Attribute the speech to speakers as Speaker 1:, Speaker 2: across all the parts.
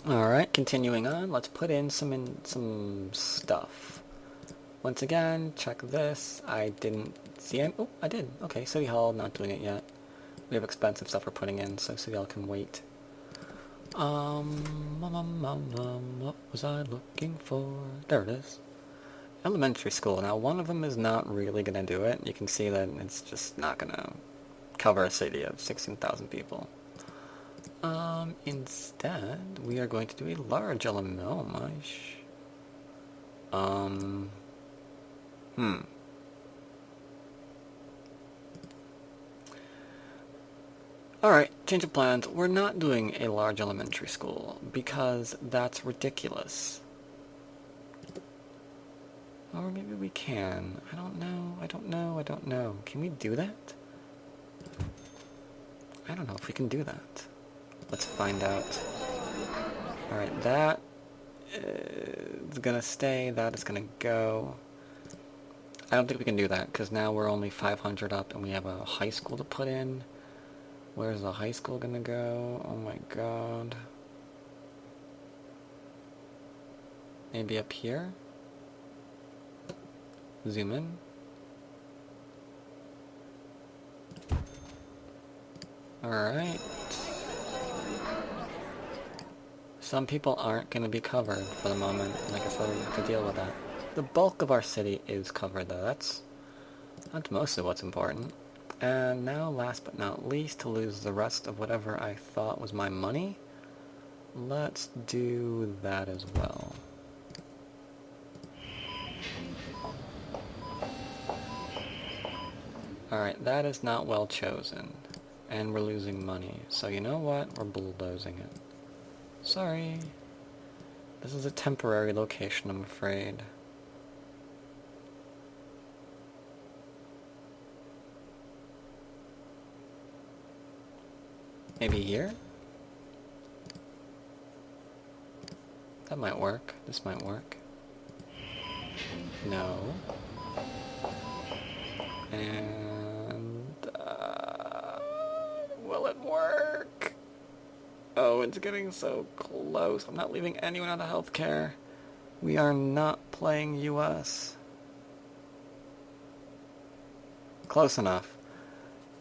Speaker 1: Alright, continuing on, let's put in some stuff. Once again, check this. I didn't see any. Oh, I did. Okay, City Hall, not doing it yet. We have expensive stuff we're putting in, so City Hall can wait. What was I looking for? There it is. Elementary school. Now, one of them is not really going to do it. You can see that it's just not going to cover a city of 16,000 people. Instead, we are going to do a large element. Oh my Alright, change of plans. We're not doing a large elementary school, because that's ridiculous. Or maybe we can. I don't know. Can we do that? I don't know if we can do that. Let's find out. Alright, that is gonna stay, that is gonna go. I don't think we can do that, because now we're only 500 up and we have a high school to put in. Where's the high school gonna go? Oh my god. Maybe up here? Zoom in. Alright. Some people aren't going to be covered for the moment. Like I said, we have to deal with that. The bulk of our city is covered, though. That's mostly what's important. And now, last but not least, to lose the rest of whatever I thought was my money, let's do that as well. Alright, that is not well chosen. And we're losing money. So you know what? We're bulldozing it. Sorry. This is a temporary location, I'm afraid. Maybe here? That might work. This might work. No. And, will it work? Oh, it's getting so close. I'm not leaving anyone out of healthcare. We are not playing US. Close enough.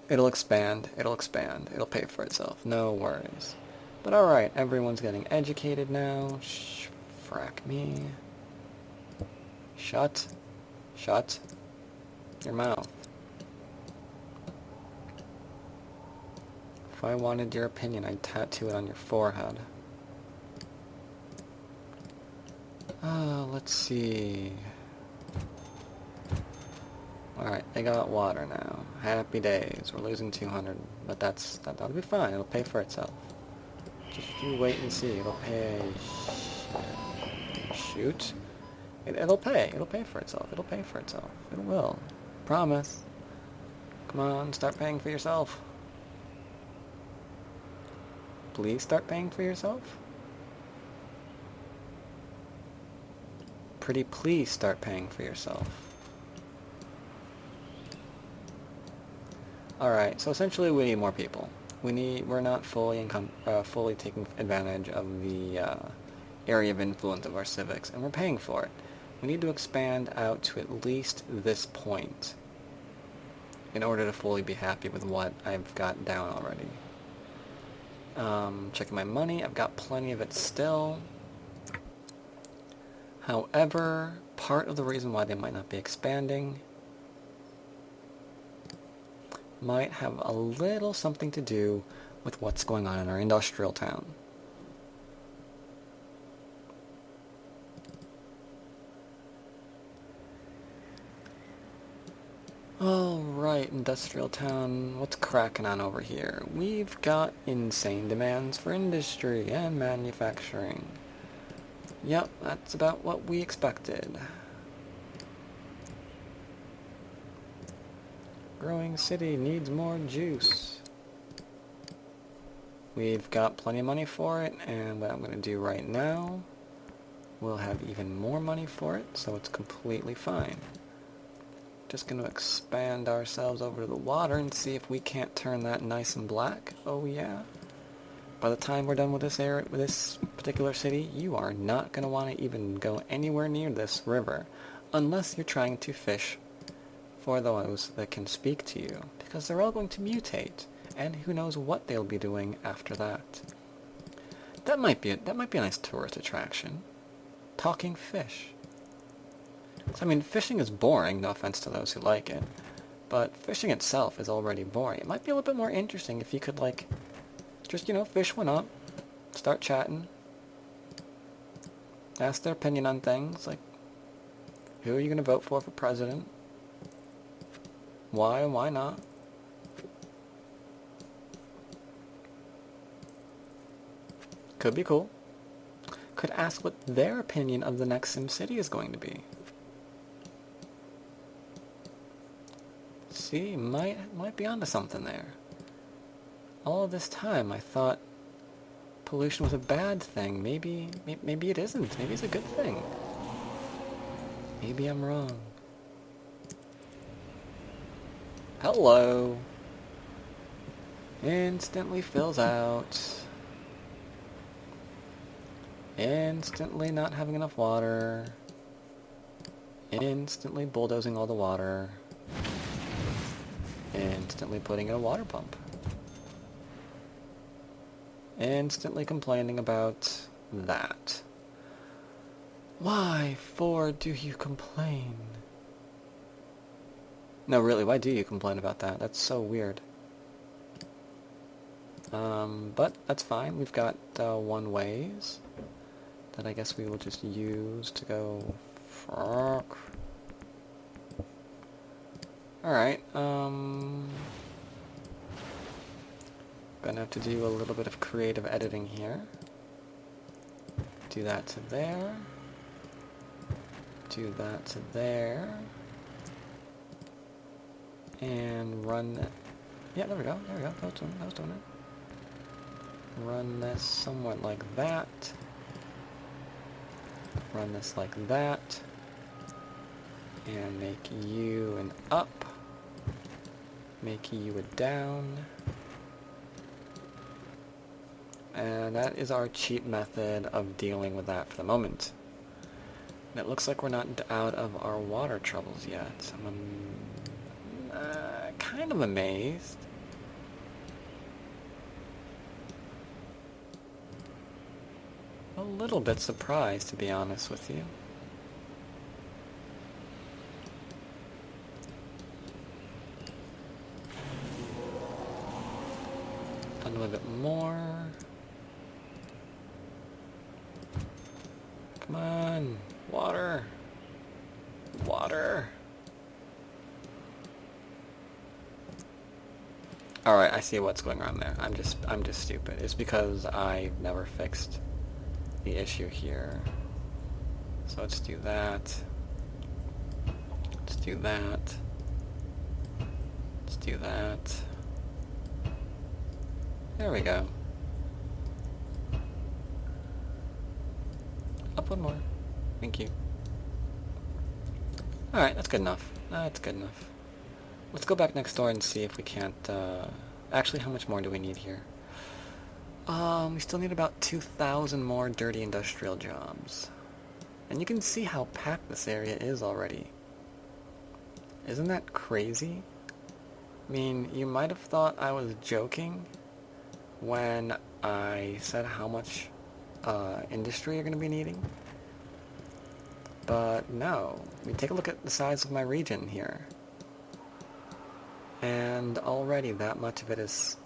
Speaker 1: It'll expand. It'll expand. It'll pay for itself. No worries. But alright, everyone's getting educated now. Shh, frack me. Shut. Shut your mouth. If I wanted your opinion, I'd tattoo it on your forehead. Let's see. Alright, they got water now. Happy days. We're losing 200, but that'll be fine. It'll pay for itself. Just you wait and see. It'll pay. Shoot. It'll pay. It'll pay for itself. It'll pay for itself. It will. Promise. Come on, start paying for yourself. Please start paying for yourself. Pretty please start paying for yourself. Alright, so essentially we need more people. We're not fully taking advantage of the area of influence of our civics, and we're paying for it. We need to expand out to at least this point in order to fully be happy with what I've got down already. Checking my money, I've got plenty of it still. However, part of the reason why they might not be expanding might have a little something to do with what's going on in our industrial town. Alright, industrial town, what's cracking on over here? We've got insane demands for industry and manufacturing. Yep, that's about what we expected. Growing city needs more juice. We've got plenty of money for it, and what I'm going to do right now, we'll have even more money for it, so it's completely fine. Just going to expand ourselves over to the water and see if we can't turn that nice and black. Oh yeah. by the time we're done with this area, with this particular city, you are not going to want to even go anywhere near this river unless you're trying to fish for those that can speak to you, because they're all going to mutate, and who knows what they'll be doing after that. That might be a nice tourist attraction. Talking fish. So, I mean, fishing is boring, no offense to those who like it, but fishing itself is already boring. It might be a little bit more interesting if you could, like, just, fish one up, start chatting, ask their opinion on things, like, who are you going to vote for president? Why and why not? Could be cool. Could ask what their opinion of the next SimCity is going to be. See, might be onto something there. All of this time I thought pollution was a bad thing. Maybe it isn't. Maybe it's a good thing. Maybe I'm wrong. Hello. Instantly fills out. Instantly not having enough water. Instantly bulldozing all the water. Instantly putting in a water pump. Instantly complaining about that. Why for do you complain? No, really, why do you complain about that? That's so weird. But that's fine. We've got one ways that I guess we will just use to go. Fuck. Alright, gonna have to do a little bit of creative editing here. Do that to there. Do that to there. And run that. Yeah, there we go. That was doing it. Run this somewhat like that. Run this like that. And make you an up. Make you a down. And that is our cheap method of dealing with that for the moment. And it looks like we're not out of our water troubles yet. I'm kind of amazed. A little bit surprised, to be honest with you. A little bit more. Come on, water. Water. Alright, I see what's going on there. I'm just stupid. It's because I've never fixed the issue here. So let's do that. Let's do that. Let's do that. There we go. Up one more. Thank you. Alright, that's good enough. That's good enough. Let's go back next door and see if we can't, actually, how much more do we need here? We still need about 2,000 more dirty industrial jobs. And you can see how packed this area is already. Isn't that crazy? I mean, you might have thought I was joking when I said how much industry you're going to be needing. But no. I mean, take a look at the size of my region here. And already that much of it is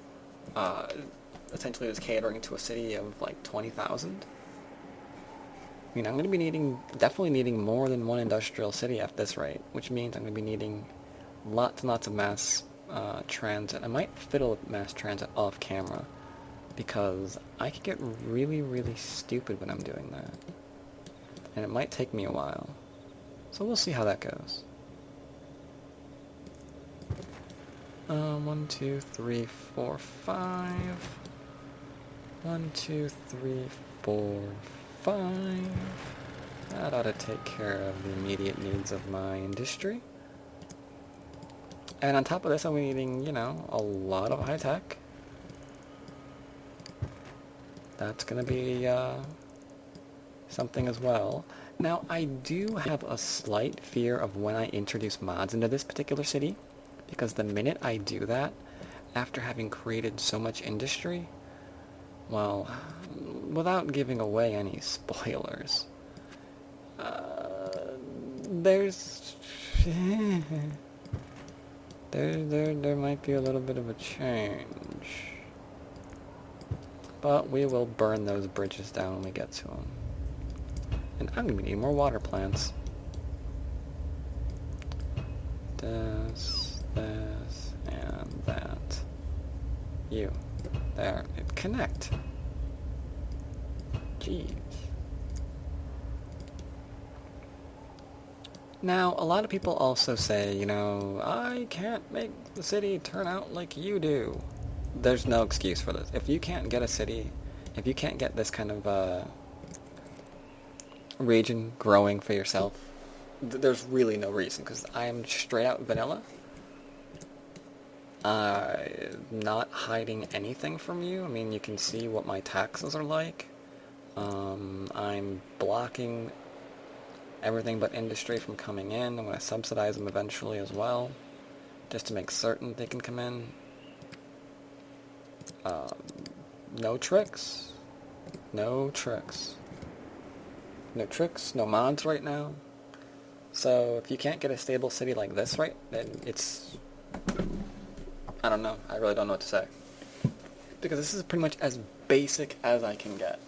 Speaker 1: essentially is catering to a city of like 20,000. I mean, I'm going to be definitely needing more than one industrial city at this rate, which means I'm going to be needing lots and lots of mass transit. I might fiddle with mass transit off camera, because I could get really, really stupid when I'm doing that. And it might take me a while. So we'll see how that goes. 1, 2, 3, 4, 5. 1, 2, 3, 4, 5. That ought to take care of the immediate needs of my industry. And on top of this, I'm needing, a lot of high tech. that's going to be something as well. Now, I do have a slight fear of when I introduce mods into this particular city, because the minute I do that, after having created so much industry, well, without giving away any spoilers, there's... there might be a little bit of a change. But we will burn those bridges down when we get to them. And I'm going to need more water plants. This, and that. You. There. Connect. Jeez. Now, a lot of people also say, you know, I can't make the city turn out like you do. There's no excuse for this. If you can't get a city, if you can't get this kind of region growing for yourself, there's really no reason, because I am straight out vanilla. Not hiding anything from you. I mean, you can see what my taxes are like. I'm blocking everything but industry from coming in. I'm going to subsidize them eventually as well, just to make certain they can come in. No tricks. No tricks. No tricks, no mods right now. So if you can't get a stable city like this right, then it's... I don't know. I really don't know what to say. Because this is pretty much as basic as I can get.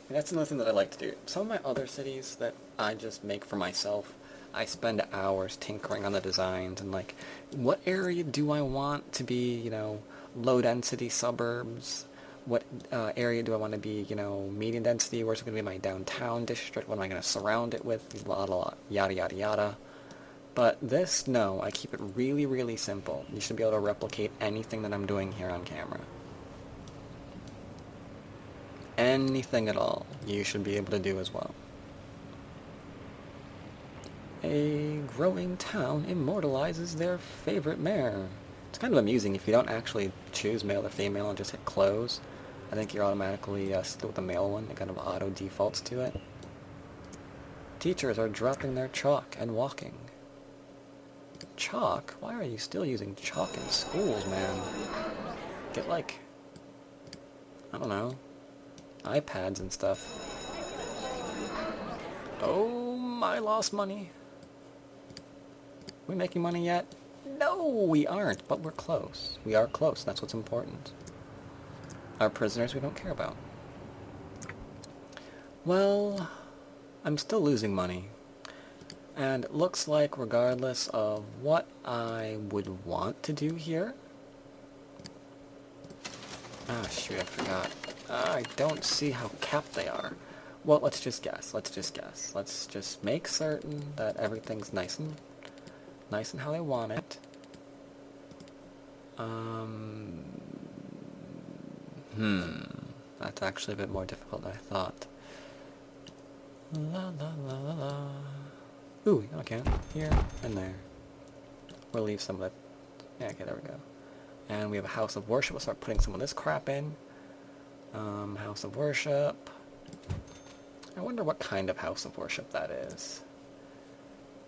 Speaker 1: And that's another thing that I like to do. Some of my other cities that I just make for myself, I spend hours tinkering on the designs and like, what area do I want to be, you know, low density suburbs? What area do I want to be, you know, medium density? Where's it going to be my downtown district? What am I going to surround it with? Yada, yada, yada. But this, no, I keep it really, really simple. You should be able to replicate anything that I'm doing here on camera. Anything at all, you should be able to do as well. A growing town immortalizes their favorite mayor. It's kind of amusing if you don't actually choose male or female and just hit close. I think you're automatically still with the male one. It kind of auto-defaults to it. Teachers are dropping their chalk and walking. Chalk? Why are you still using chalk in schools, man? Get, like, I don't know, iPads and stuff. Oh, I lost money. We making money yet? No, we aren't, but we're close. We are close, that's what's important. Our prisoners we don't care about. Well, I'm still losing money. And it looks like regardless of what I would want to do here... Ah, shoot, I forgot. I don't see how capped they are. Well, let's just guess. Let's just make certain that everything's nice and how they want it. That's actually a bit more difficult than I thought. La la la la la. Ooh, okay. Here and there. We'll leave some of that. Yeah, okay, there we go. And we have a house of worship. We'll start putting some of this crap in. House of worship. I wonder what kind of house of worship that is.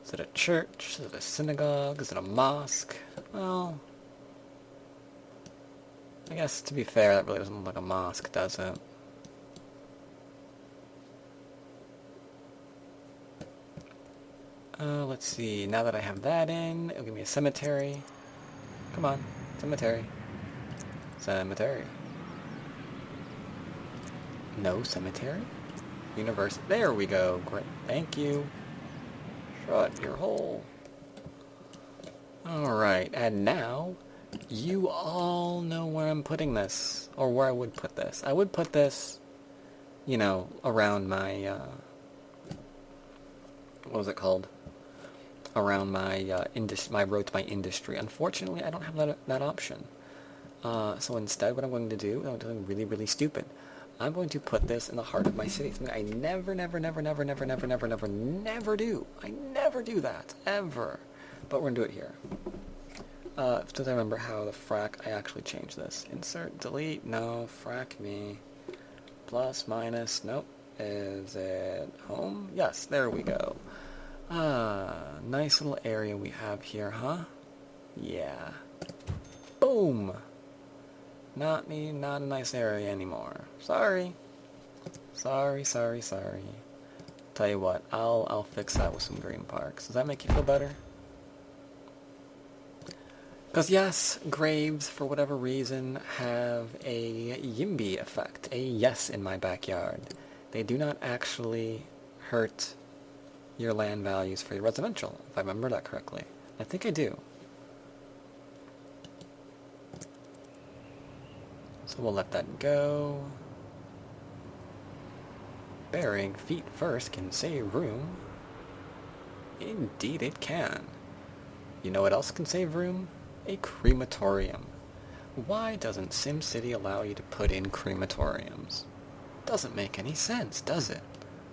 Speaker 1: Is it a church? Is it a synagogue? Is it a mosque? Well, I guess to be fair, that really doesn't look like a mosque, does it? Let's see. Now that I have that in, it'll give me a cemetery. Come on, cemetery. Cemetery. No cemetery? University. There we go. Great. Thank you. Shut your hole. Alright, and now you all know where I'm putting this, or where I would put this. I would put this, you know, around my, what was it called? Around my, my road to my industry. Unfortunately, I don't have that option. So instead, what I'm going to do, I'm doing really, really stupid. I'm going to put this in the heart of my city. Something I never do. I never do that, ever. But we're going to do it here. Since I remember how the frack, I actually changed this. Insert, delete, no, frack me. plus, minus, nope. Is it home? Yes, there we go. Nice little area we have here, huh? Yeah. Boom! Not a nice area anymore. Sorry. Sorry. Tell you what, I'll fix that with some green parks. Does that make you feel better? Because yes, graves, for whatever reason, have a YIMBY effect, a yes in my backyard. They do not actually hurt your land values for your residential, if I remember that correctly. I think I do. So we'll let that go. Burying feet first can save room. Indeed it can. You know what else can save room? A crematorium. Why doesn't SimCity allow you to put in crematoriums? Doesn't make any sense, does it?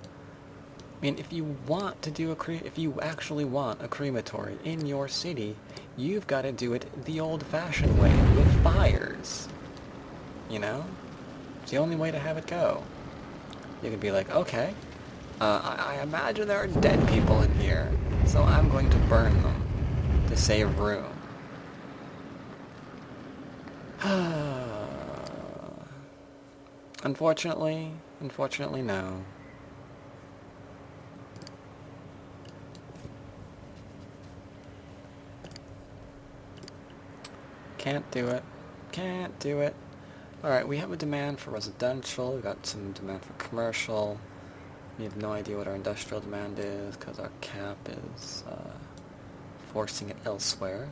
Speaker 1: I mean, if you want to do if you actually want a crematory in your city, you've got to do it the old-fashioned way, with fires. You know? It's the only way to have it go. You could be like, okay, I imagine there are dead people in here, so I'm going to burn them to save room. Unfortunately, no. Can't do it. Alright, we have a demand for residential, we've got some demand for commercial. We have no idea what our industrial demand is, because our cap is forcing it elsewhere.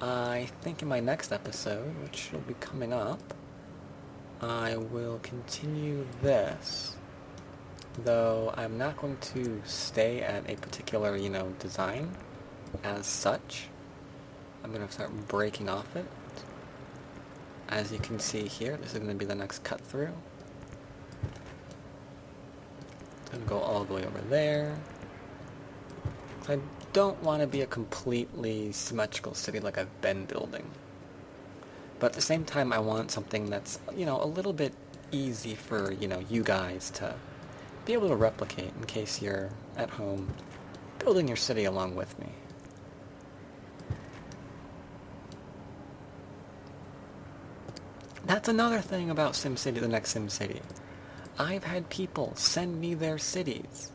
Speaker 1: I think in my next episode, which will be coming up, I will continue this. Though I'm not going to stay at a particular, design as such. I'm going to start breaking off it. As you can see here, this is going to be the next cut through. It's going to go all the way over there. I don't want to be a completely symmetrical city like I've been building. But at the same time, I want something that's, a little bit easy for, you guys to be able to replicate in case you're at home building your city along with me. That's another thing about SimCity, the next SimCity. I've had people send me their cities.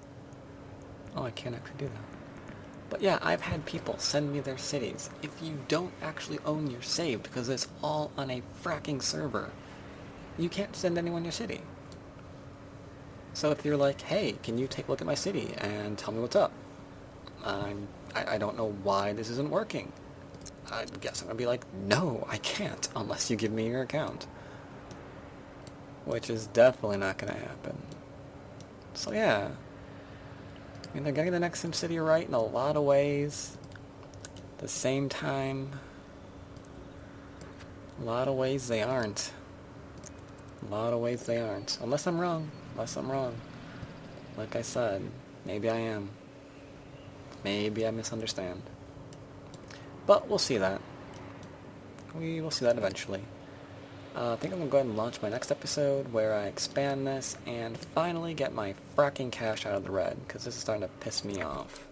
Speaker 1: Oh, I can't actually do that. But yeah, I've had people send me their cities. If you don't actually own your save, because it's all on a fracking server, you can't send anyone your city. So if you're like, hey, can you take a look at my city and tell me what's up? I don't know why this isn't working. I guess I'm going to be like, no, I can't, unless you give me your account. Which is definitely not going to happen. So yeah. I mean, they're getting the next SimCity right in a lot of ways. At the same time, a lot of ways they aren't. Unless I'm wrong. Like I said, maybe I am. Maybe I misunderstand. But we'll see that. We will see that eventually. I think I'm going to go ahead and launch my next episode where I expand this and finally get my fracking cash out of the red, because this is starting to piss me off.